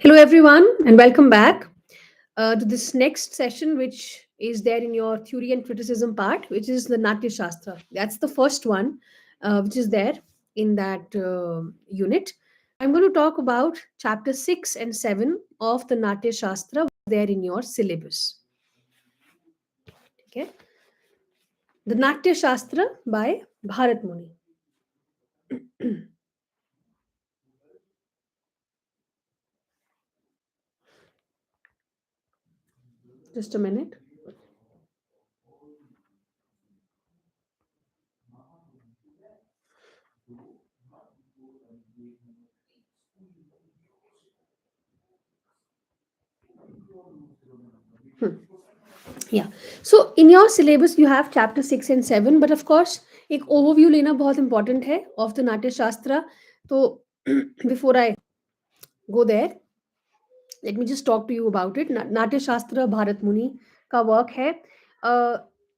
Hello, everyone, and welcome back to this next session, which is there in your theory and criticism part, which is the Natyashastra. That's the first one, which is there in that unit. I'm going to talk about chapter 6 and 7 of the Natyashastra there in your syllabus. Okay, the Natyashastra by Bharat Muni. Just a minute. Yeah, so in your syllabus you have chapter 6 and 7, but of course एक overview लेना बहुत important है of the नाट्य शास्त्र. तो before I go there, let me just talk to you about it. नाट्य शास्त्र भारत मुनि का वर्क है.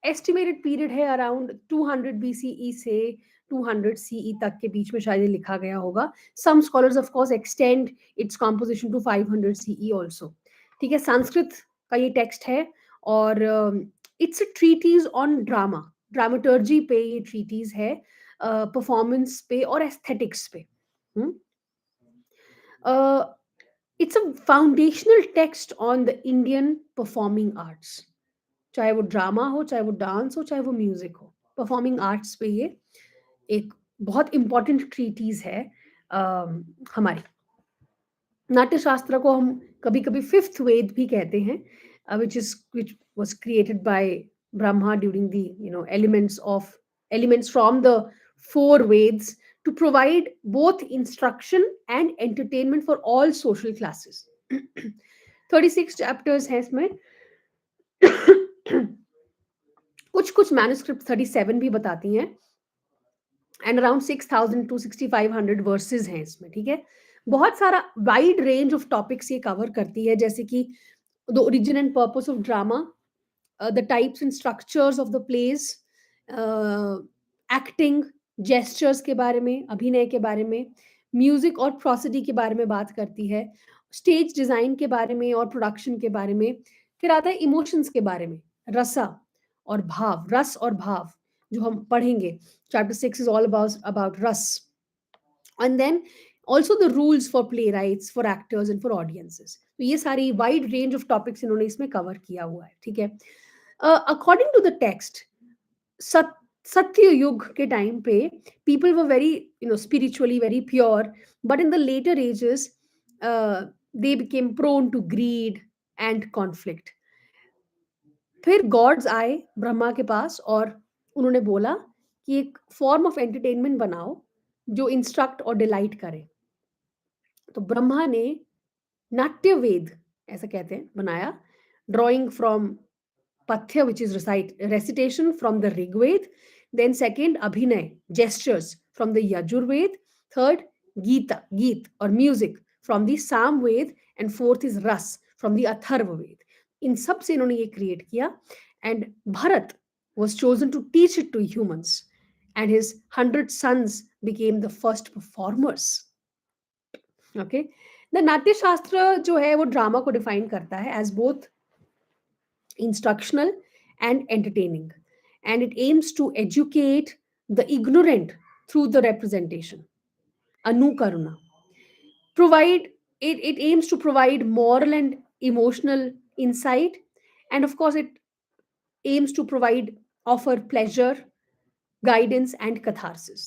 एस्टिमेटेड पीरियड है अराउंड 200 BCE से 200 CE तक के बीच में शायद ये लिखा गया होगा. Some scholars of course extend its composition to 500 CE also. ठीक है, संस्कृत का ये टेक्स्ट है और it's a treatise on drama, dramaturgy पे ये ट्रीटीज है, परफॉर्मेंस पे और एस्थेटिक्स पे. It's a foundational text on the Indian performing arts. चाहे वो ड्रामा हो, चाहे वो डांस हो, चाहे वो म्यूजिक हो, परफॉर्मिंग आर्ट्स पे ये एक बहुत इंपॉर्टेंट ट्रीटीज है. हमारी नाट्य शास्त्र को हम कभी कभी फिफ्थ वेद भी कहते हैं, which was created by Brahma during the elements from the four Veds to provide both instruction and entertainment for all social classes. 36 chapters हैं इसमें. कुछ कुछ मैन्युस्क्रिप्ट 37 भी बताती हैं एंड अराउंड 6000 टू 6500 वर्सेस हैं इसमें. ठीक है, बहुत सारा वाइड रेंज ऑफ टॉपिक्स ये कवर करती है, जैसे कि the origin and purpose of drama, the types and structures of the plays, acting, gestures के बारे में, अभिनय के बारे में, म्यूजिक और प्रोसिडी के बारे में बात करती है, स्टेज डिजाइन के बारे में और प्रोडक्शन के बारे में. फिर आता है इमोशंस के बारे में, रसा और भाव, रस और भाव जो हम पढ़ेंगे. Chapter 6 is all about rasa. And then also the rules for playwrights, for actors and for audiences. तो ये सारी वाइड रेंज ऑफ टॉपिक्स इन्होंने इसमें कवर किया हुआ है. ठीक है, अकॉर्डिंग टू द टेक्स्ट, सत्य युग के टाइम पे people were very spiritually very pure, but in the later ages they became prone to greed and conflict. फिर गॉड्स आए ब्रह्मा के पास और उन्होंने बोला कि एक फॉर्म ऑफ एंटरटेनमेंट बनाओ जो इंस्ट्रक्ट और डिलाइट करे. तो ब्रह्मा ने नाट्य वेद ऐसा कहते हैं बनाया, drawing from pathya which is recitation from the Rigveda, then second abhinaya, gestures from the Yajurveda, third geet और music from the Samaveda, and fourth is ras from the Atharvaveda. इन सब से इन्होंने ये क्रिएट किया and Bharat was chosen to teach it to humans, and his 100 sons became the first performers. Okay, the नाट्य शास्त्र जो है वो ड्रामा को डिफाइन करता है as both instructional and entertaining, and it aims to educate the ignorant through the representation, anukaruna. It aims to provide moral and emotional insight, and of course it aims to offer pleasure, guidance and catharsis.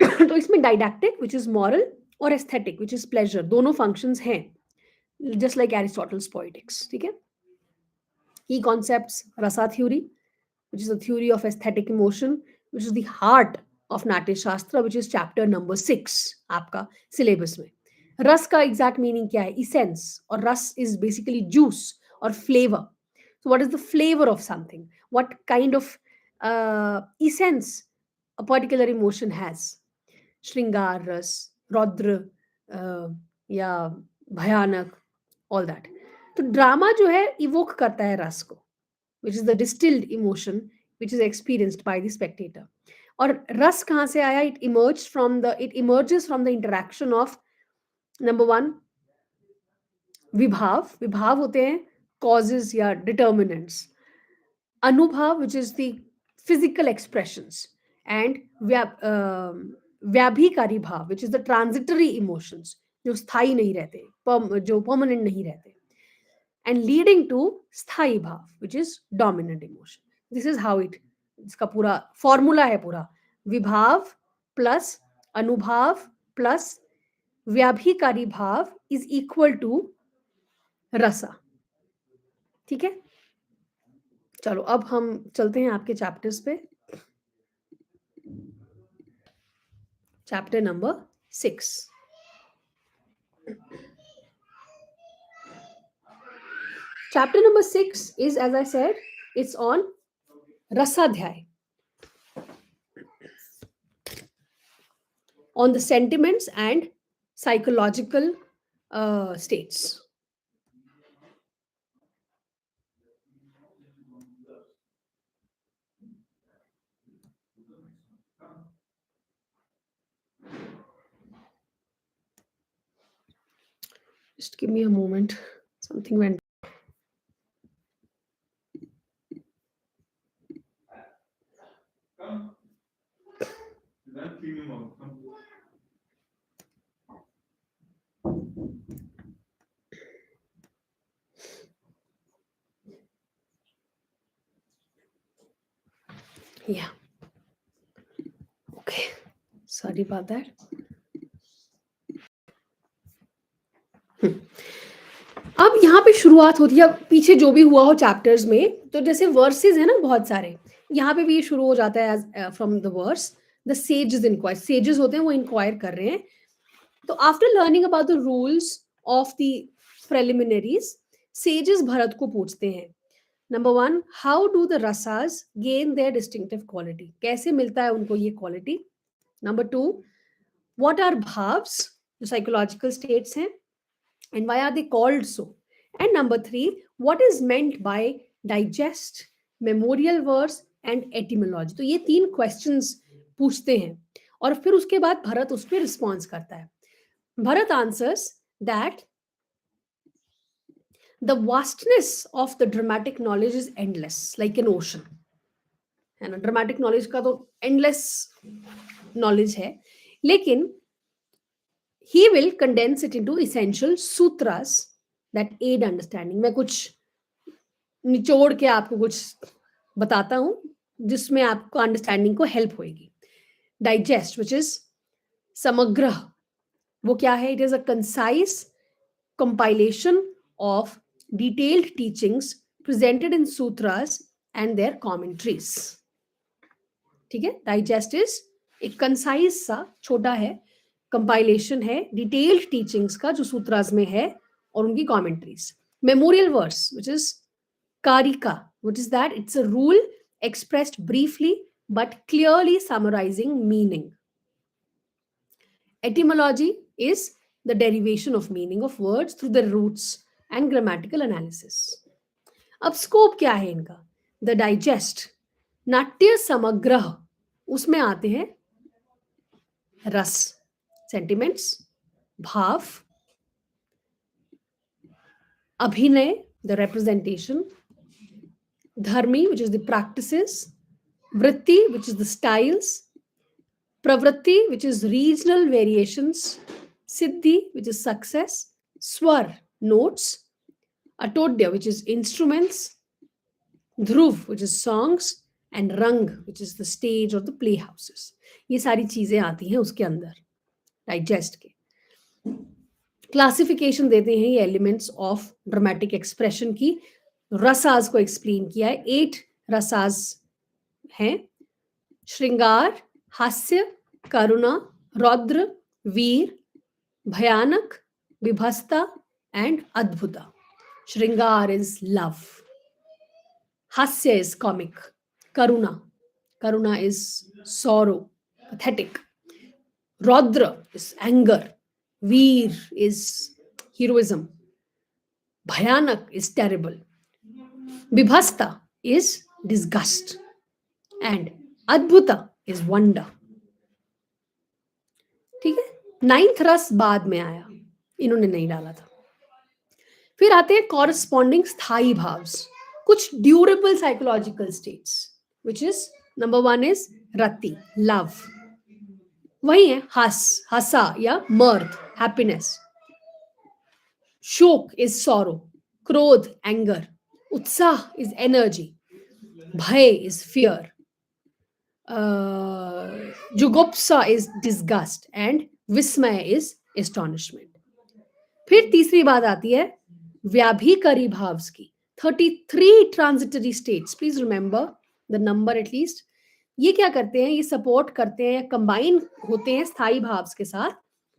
तो इसमें डाइडैक्टिक which is moral और aesthetic which is pleasure दोनों functions हैं, just like Aristotle's poetics. ठीक है, की concepts, रसा theory which is the theory of aesthetic emotion, which is the heart of नाट्य शास्त्र, विच इज चैप्टर नंबर 6 आपका सिलेबस में. रस का एग्जैक्ट मीनिंग क्या है? इसेंस, और रस इज बेसिकली जूस और flavour. So what is the flavor of something? What kind of essence a particular emotion has? Shringar, ras, रौद्र, या भयानक, all that. तो ड्रामा जो है इवोक करता है रस को, which is the distilled emotion which is experienced by the spectator. और रस कहाँ से आया? It emerges from the interaction of number one विभाव, विभाव होते हैं कॉजेज या determinants. Anubhav which is the physical expressions. And vyabhichari bhav which is the transitory emotions, जो स्थायी नहीं रहते, जो परमानेंट नहीं रहते. एंड लीडिंग टू स्थायी भाव which is dominant emotion. This is how it, इसका पूरा फॉर्मूला है पूरा. विभाव प्लस अनुभाव प्लस व्याभिकारी भाव इज इक्वल टू रसा. ठीक है, चलो अब हम चलते हैं आपके चैप्टर्स पे. Chapter number 6. Chapter number 6 is, as I said, it's on Rasadhyay, on the sentiments and psychological states. Just give me a moment. Something went. Yeah. Okay. Sorry about that. अब यहाँ पे शुरुआत होती है, पीछे जो भी हुआ हो चैप्टर्स में, तो जैसे वर्सेस है ना बहुत सारे, यहाँ पे भी ये शुरू हो जाता है from the verse. The sages inquire, sages होते हैं वो इंक्वायर कर रहे हैं. तो after learning about the rules of the preliminaries, sages Bharat को पूछते हैं. Number 1, how do the rasas gain their distinctive quality, कैसे मिलता है उनको ये क्वालिटी. नंबर 2, व्हाट आर भाव्स, जो साइकोलॉजिकल स्टेट्स हैं, and why are they called so. And number 3, what is meant by digest, memorial verse and etymology. तो ये 3 questions पूछते हैं और फिर उसके बाद भरत उस पर रिस्पॉन्स करता है. Bharat answers that the vastness of the dramatic knowledge is endless like an ocean. है ना, ड्रामेटिक नॉलेज का तो एंडलेस नॉलेज है, लेकिन he will condense it into essential sutras that aid understanding. मैं कुछ निचोड़ के आपको कुछ बताता हूं जिसमें आपको अंडरस्टैंडिंग को हेल्प होगी. डाइजेस्ट विच इज समग्र, वो क्या है? It is a concise compilation of detailed teachings presented in sutras and their commentaries. ठीक है, डाइजेस्ट इज एक कंसाइज सा छोटा है, कंपाइलेशन है डिटेल्ड टीचिंग्स का जो सूत्रास में है और उनकी commentaries. Memorial verse which is karika, which is that it's a rule expressed briefly but clearly summarizing meaning. Etymology is the derivation of meaning of words through the roots and grammatical analysis. अब scope क्या है इनका? The digest, नाट्य समग्रह, उसमें आते हैं रस, sentiments, भाव, अभिनय, the representation, dharmi, which is the practices, vritti, which is the styles, pravritti, which is regional variations, siddhi, which is success, swar, notes, atodya, which is instruments, dhruv, which is songs, and rang, which is the stage or the playhouses. ये सारी चीजें आती हैं उसके अंदर digest के. Classification देते हैं ये एलिमेंट्स ऑफ ड्रामेटिक एक्सप्रेशन की. रसास को एक्सप्लेन किया है. 8 रसास हैं: श्रृंगार, हास्य, करुणा, रौद्र, वीर, भयानक, विभस्ता and adbhuta. Shringar is love, hasya is comic, karuna is sorrow, pathetic, raudra is anger, veer is heroism, bhayanak is terrible, vibhasta is disgust, and adbhuta is wonder. ठीक है, 9th रस बाद में आया, इन्होंने नहीं डाला था. फिर आते हैं कॉरस्पॉन्डिंग स्थायी भाव्स, कुछ durable psychological states, which is number 1 is रति, लव, वही है हसा या mirth, हैप्पीनेस, शोक इज सॉरो, क्रोध एंगर, उत्साह इज एनर्जी, भय इज फियर, जुगुप्सा इज डिस्गस्ट एंड विस्मय इज एस्टॉनिशमेंट। फिर तीसरी बात आती है व्याभिकरी भाव्स की, 33 transitory states, please remember the number at least. ये क्या करते हैं, ये सपोर्ट करते हैं या कंबाइन होते हैं स्थायी भाव्स के साथ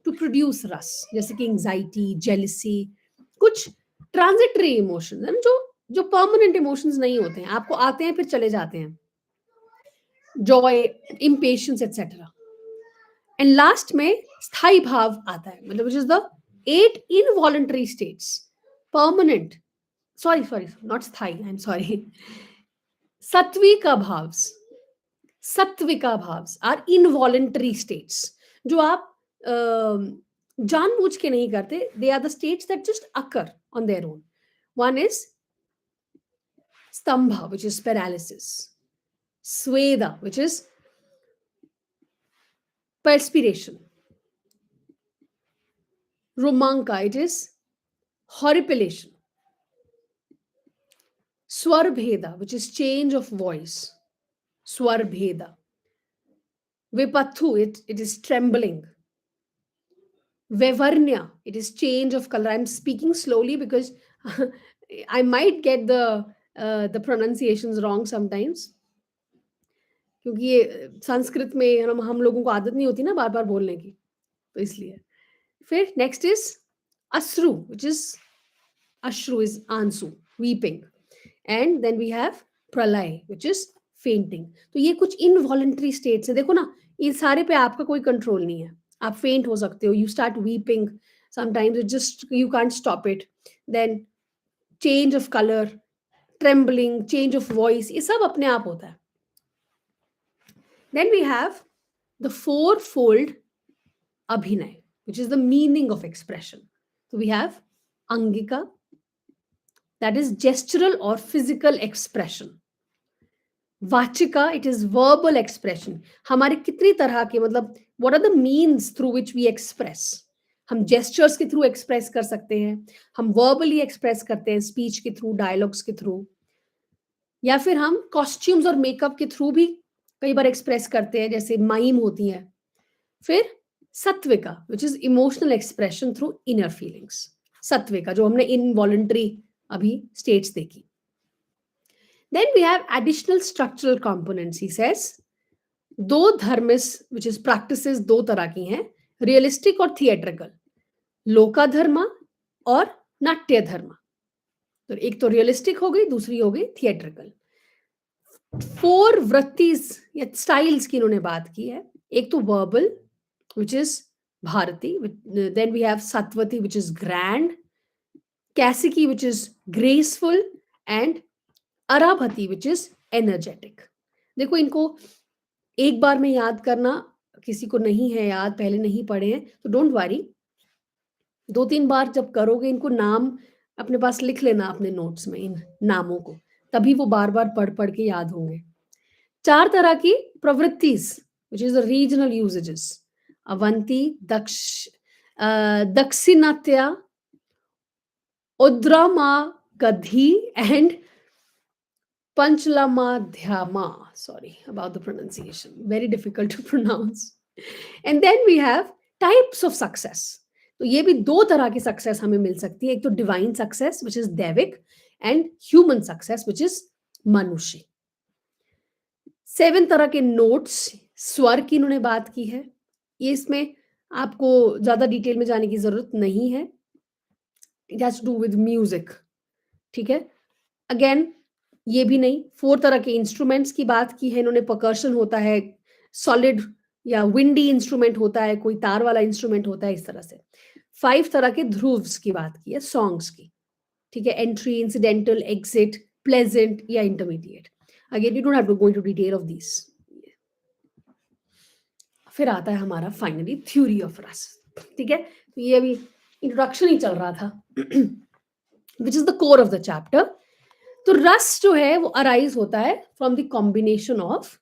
टू प्रोड्यूस रस, जैसे कि एंजाइटी, जेलिसी, कुछ ट्रांजिटरी इमोशंस हैं जो परमानेंट इमोशंस नहीं होते हैं, आपको आते हैं फिर चले जाते हैं, joy, impatience etcetera. And last में स्थायी भाव आता है, मतलब which is the 8 involuntary states, permanent, sorry not स्थायी, आई एम सॉरी, सत्विका भाव्स आर इनवॉलेंटरी स्टेट्स, जो आप जानबूझ के नहीं करते, they are the states that just occur on their own. One is स्तंभा विच इज पैरालिसिस, स्वेदा which is perspiration, romanka it is horripilation, swar bheda which is change of voice, swar bheda, vipathu it is trembling, vevarnya it is change of color. I'm speaking slowly because I might get the pronunciations wrong sometimes, क्योंकि ये संस्कृत में हम लोगों को आदत नहीं होती ना बार बार बोलने की, तो इसलिए। फिर next is ashru which is, ashru is aansu, weeping, and then we have pralay which is fainting. तो ये कुछ इनवॉलंटरी स्टेट्स है, देखो ना, ये सारे पे आपका कोई कंट्रोल नहीं है, आप फेंट हो सकते हो, you start weeping sometimes, it just you can't stop it, then change of colour, trembling, change of voice, ये सब अपने आप होता है। Then we have the fourfold abhinay, which is the meaning of expression. So we have angika, that is gestural or physical expression. Vachika, it is verbal expression. हमारे कितनी तरह के, मतलब what are the means through which we express? हम gestures के through express कर सकते हैं, हम verbally express करते हैं speech के थ्रू, dialogues के थ्रू, या फिर हम costumes और makeup के थ्रू भी कई बार express करते हैं, जैसे mime होती है। फिर सत्विका which is emotional expression through inner feelings, सत्विका जो हमने इनवॉलंटरी अभी स्टेट्स देखी। Then we have additional structural components, he says दो धर्मिस विच इज प्रैक्टिसेस दो तरह की हैं, रियलिस्टिक और थिएट्रिकल, लोका धर्मा और नाट्य धर्मा। तो एक तो रियलिस्टिक हो गई, दूसरी हो गई थिएट्रिकल। 4 वृत्तिज या स्टाइल्स की इन्होंने बात की है, एक तो verbal which is Bharati, then we have Satvati which is grand, Kasiki which is graceful, and Arabhati which is energetic. देखो इनको एक बार में याद करना किसी को नहीं है याद, पहले नहीं पढ़े हैं, तो डोंट वरी, 2-3 बार जब करोगे इनको नाम अपने पास लिख लेना अपने नोट्स में, इन नामों को, तभी वो बार बार पढ़ पढ़ के याद होंगे। 4 तरह की प्रवृत्तिस which is the regional usages, Avanti, दक्षिणात्या, उद्रामा, गधी, and Panchalamadhyama. Sorry about the pronunciation. Very difficult to pronounce. And then we have types of success. तो ये भी 2 तरह की सक्सेस हमें मिल सकती है, एक तो डिवाइन सक्सेस विच इज दैविक, and human success which is मनुष्य। 7 तरह के नोट्स, स्वर की इन्होंने बात की है, ये इसमें आपको ज्यादा डिटेल में जाने की जरूरत नहीं है, it has to do with music, ठीक है। अगेन ये भी नहीं, 4 तरह के इंस्ट्रूमेंट्स की बात की है इन्होंने, परकर्शन होता है, सॉलिड या विंडी इंस्ट्रूमेंट होता है, कोई तार वाला इंस्ट्रूमेंट होता है, इस तरह से। 5 तरह के ध्रुव्स की बात की है, सॉन्ग्स की, ठीक है, एंट्री, इंसिडेंटल, एग्जिट, प्लेजेंट या intermediate. Again you don't have to go into detail of this. फिर आता है हमारा फाइनली थ्योरी ऑफ रस, ठीक है। तो ये अभी इंट्रोडक्शन ही चल रहा था। Which is the core of the chapter. तो रस जो है वो अराइज होता है फ्रॉम द कॉम्बिनेशन ऑफ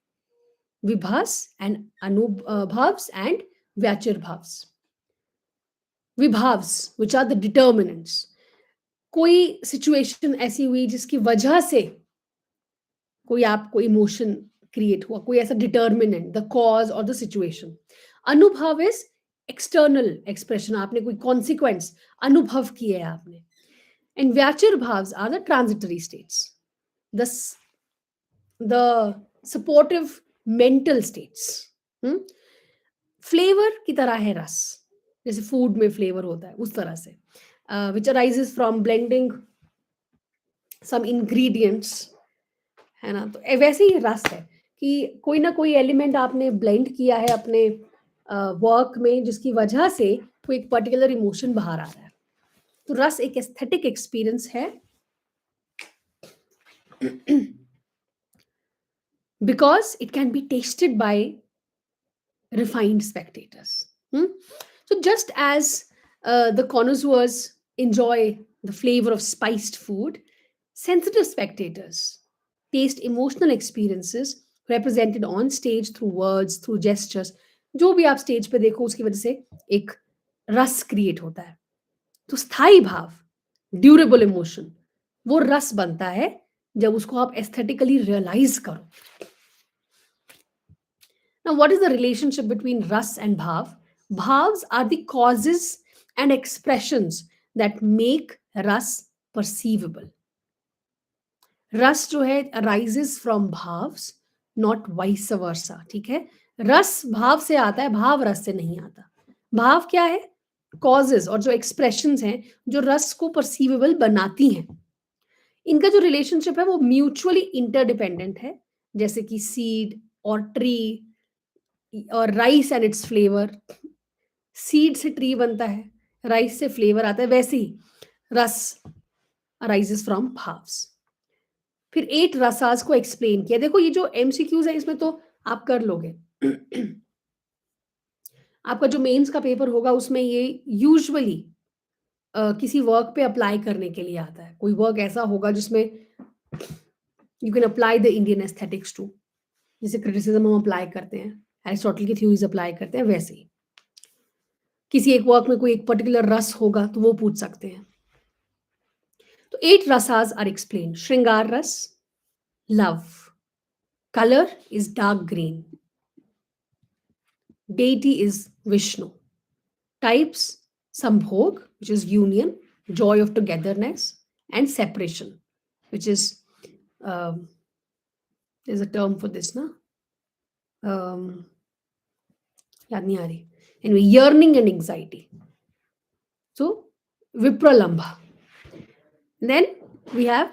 विभास एंड अनुभाव्स एंड व्याचिर्भाव्स. विभाव्स विच आर द डिटर्मिनेंट्स. कोई सिचुएशन ऐसी हुई जिसकी वजह से कोई आपको इमोशन क्रिएट हुआ, कोई ऐसा डिटर्मिनेंट, द कॉज और द सिचुएशन. अनुभव इज एक्सटर्नल एक्सप्रेशन, आपने कोई कॉन्सिक्वेंस अनुभव किए है आपने. एंड व्याचिर्भाव्स are the transitory states, the supportive mental states. Flavour की तरह है रस, जैसे फूड में फ्लेवर होता है उस तरह से, which arises from blending some ingredients, है ना. तो वैसे ही रस है कि कोई ना कोई एलिमेंट आपने ब्लेंड किया है अपने वर्क में, जिसकी वजह से कोई एक पर्टिकुलर इमोशन बाहर आ रहा है. तो रस एक एस्थेटिक एक्सपीरियंस है because it can be tasted by refined spectators. So just as the connoisseurs enjoy the flavor of spiced food, sensitive spectators taste emotional experiences represented on stage through words, through gestures. जो भी आप stage पे देखो उसकी वजह से एक रस क्रिएट होता है. तो स्थायी भाव, ड्यूरेबल इमोशन, वो रस बनता है जब उसको आप एस्थेटिकली रियलाइज करो. Now, what is the relationship between ras and bhav? Bhavs are the causes and expressions that make ras perceivable. रस जो है arises from bhavs, not vice versa. ठीक है, रस भाव से आता है, भाव रस से नहीं आता. भाव क्या है? कॉजेज और जो एक्सप्रेशंस हैं जो रस को परसीवेबल बनाती हैं. इनका जो रिलेशनशिप है वो म्यूचुअली इंटरडिपेंडेंट है, जैसे कि सीड और ट्री और rice and it's flavour. Seed से ट्री बनता है, राइस से फ्लेवर आता है, वैसे ही रस अराइजेस फ्रॉम भाव्स. फिर 8 रसास को एक्सप्लेन किया. देखो ये जो एमसीक्यूज है इसमें तो आप कर लोगे. आपका जो मेंस का पेपर होगा उसमें ये यूजुअली किसी वर्क पे अप्लाई करने के लिए आता है. कोई वर्क ऐसा होगा जिसमें you can apply the Indian aesthetics to, जैसे क्रिटिसिज्म हम अप्लाई करते हैं, एरिस्टोटल की थ्योरीज अप्लाई करते हैं, वैसे ही किसी एक वर्क में कोई एक पर्टिकुलर रस होगा तो वो पूछ सकते हैं. तो 8 rasas are explain. Shringar rasa, love, colour is dark green, deity is Vishnu, types sambhog, which is union, joy of togetherness, and separation, which is there's a term for this, na? याद नहीं आ रही. Anyway, yearning and anxiety. So vipralambha. Then we have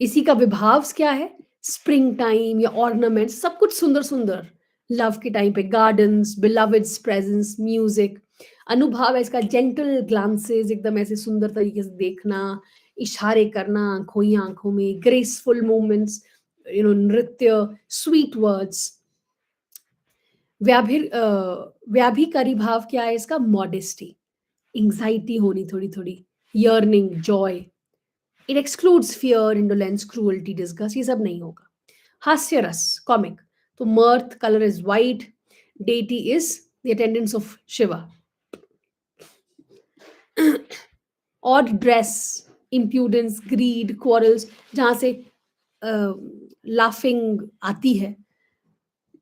इसी का विभाव्स क्या है? Spring time या ornaments, सब कुछ सुंदर सुंदर. लव के टाइम पे गार्डन्स, बिलवड्स प्रेजेंस, म्यूजिक. अनुभाव है इसका जेंटल ग्लांसेस, एकदम ऐसे सुंदर तरीके से देखना, इशारे करना आंखों ही आंखों में, ग्रेसफुल मूवमेंट्स, नृत्य, स्वीट वर्ड्स. व्याभिकारी भाव क्या है इसका? मॉडेस्टी, एंग्जाइटी होनी थोड़ी थोड़ी, yearning, Joy. It excludes fear, indolence, cruelty, disgust, ये सब नहीं होगा. हास्य रस, कॉमिक, तो mirth, color is white, deity is the attendants of Shiva. Odd dress, impudence, greed, quarrels, जहां से laughing आती है.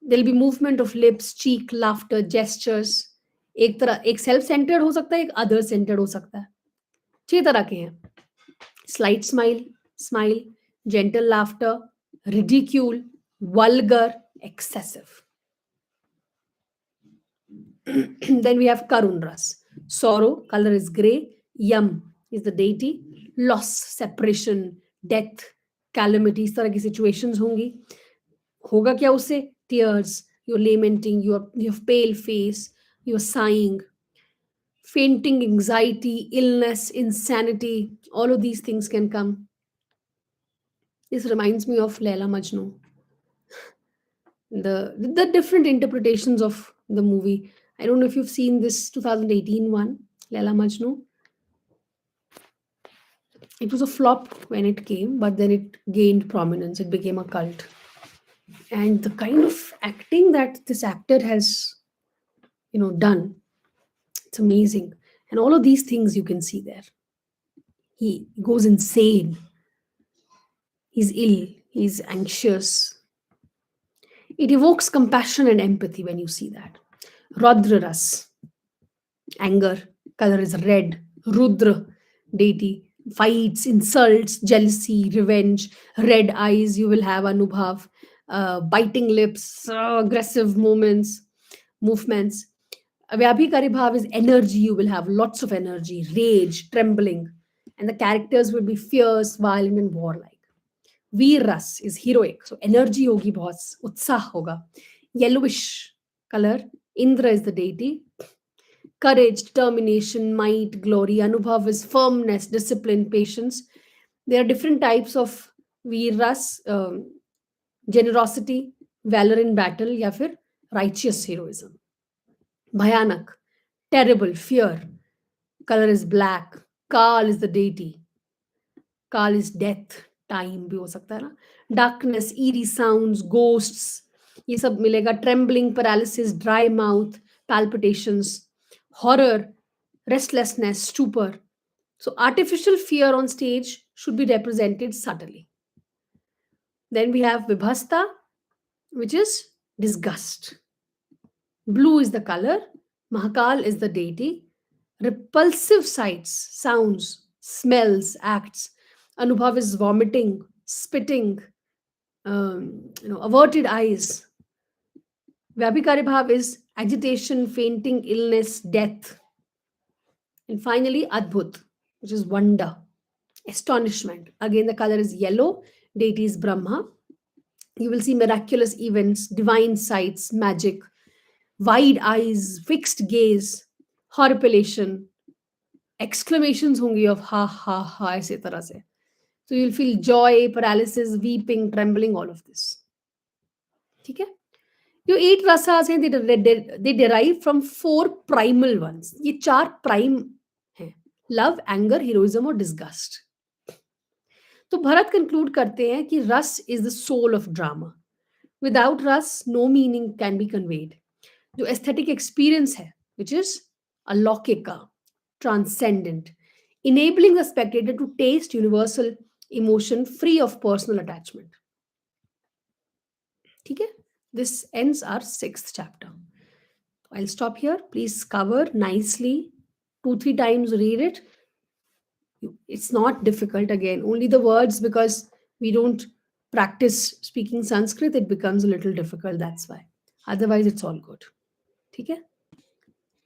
there will be movement of lips, cheek, laughter, gestures. एक तरह एक सेल्फ सेंटर्ड हो सकता है, एक अदर सेंटर्ड हो सकता है. 6 तरह के हैं. Slight smile, gentle laughter, ridicule, vulgar, excessive. Then we have Karun Ras. Sorrow, color is grey. Yam is the deity. Loss, separation, death, calamity, इस तरह की situations होंगी. होगा क्या उससे? Tears, you're lamenting, you have pale face, you're sighing, fainting, anxiety, illness, insanity, all of these things can come. This reminds me of Laila Majnu. The different interpretations of the movie. I don't know if you've seen this 2018 one, Laila Majnu. It was a flop when it came, but then it gained prominence. It became a cult. And the kind of acting that this actor has, done, it's amazing. And all of these things you can see there. He goes insane. He's ill. He's anxious. It evokes compassion and empathy when you see that. Raudra ras, anger, color is red. Rudra, deity, fights, insults, jealousy, revenge, red eyes, you will have Anubhav, biting lips, aggressive movements. Vyabhikari bhav is energy, you will have lots of energy, rage, trembling, and the characters will be fierce, violent, and warlike. Veer ras is heroic, so energy hogi bahut, utsah hoga. Yellowish color, Indra is the deity. Courage, determination, might, glory. Anubhav is firmness, discipline, patience. There are different types of Veer ras, generosity, valor in battle, या फिर righteous heroism. Bhayanak, terrible, fear. Color is black. Kal is the deity. Kal is death, time भी हो सकता है ना. Darkness, eerie sounds, ghosts. ये सब मिलेगा. Trembling, paralysis, dry mouth, palpitations. Horror, restlessness, stupor. So artificial fear on stage should be represented subtly. Then we have Vibhasta, which is disgust. Blue is the color. Mahakal is the deity. Repulsive sights, sounds, smells, acts. Anubhav is vomiting, spitting, averted eyes. Vyabhikari bhav is agitation, fainting, illness, death. And finally, Adbhut, which is wonder, astonishment. Again, the color is yellow. Deity is Brahma. You will see miraculous events, divine sights, magic, wide eyes, fixed gaze, horripilation, exclamations होंगी of ha ha ha ऐसे तरह से. So you'll feel joy, paralysis, weeping, trembling, all of this. ठीक है? जो 8 rasas हैं, they derive from 4 primal ones. ये 4 prime हैं. Love, anger, heroism और disgust. तो भरत कंक्लूड करते हैं कि रस is the soul of drama. Without रस no meaning can be conveyed. जो एस्थेटिक एक्सपीरियंस है विच इज अलौकिका, transcendent, enabling the spectator to taste universal emotion free of personal attachment. ठीक है? This ends our 6th chapter. I'll stop here. Please cover nicely. 2-3 times read it. It's not difficult again. Only the words, because we don't practice speaking Sanskrit, it becomes a little difficult. That's why. Otherwise, it's all good. Okay?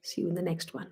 See you in the next one.